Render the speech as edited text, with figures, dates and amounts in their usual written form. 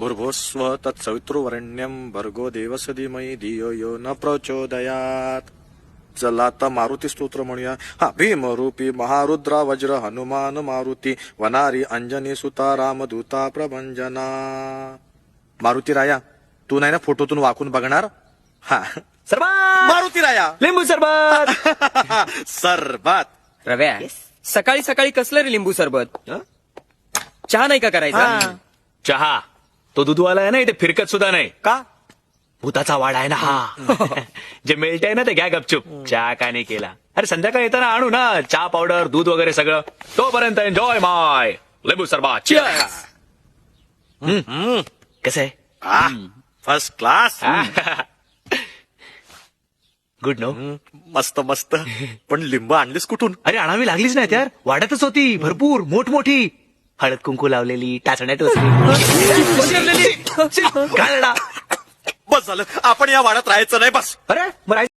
भूर्भुवस्वः तत्सवितुर्वरेण्यं भर्गो देवस्य धीमहि धियो यो न प्रचोदयात. चला आता मारुती स्तोत्र म्हणूया. हा, भीमरूपी महारुद्रा वज्र हनुमान मारुती वनारी अंजनी सुता रामदूता प्रभंजना. मारुती राया, तू नाही ना फोटोतून वाकून बघणार? हा, सरबत मारुती राया. लिंबू सरबत. सरबत. रव्या, सकाळी सकाळी कसलं रे लिंबू सरबत? चहा नाही का करायचा? चहा तो दूधवाला आहे ना, इथे फिरकत सुद्धा नाही. का? भूताचा वाडा आहे ना हा. जे मिळतंय ना ते घ्या गपचूप. चहा का नाही केला? अरे संध्याकाळी येताना आणू ना चहा पावडर दूध वगैरे सगळं. तोपर्यंत एन्जॉय माय लिंबू सरबत. Cheers. कसं आहे? First class. Good no. मस्त मस्त. पण लिंब आणलीस कुठून? अरे आणावी लागलीच नाही यार, वाड्यातच होती भरपूर मोठमोठी. हळद कुंकू लावलेली, टाचण्या टोचली. बस झालं, आपण या वाड्यात राहायचं नाही. बस. अरे बरं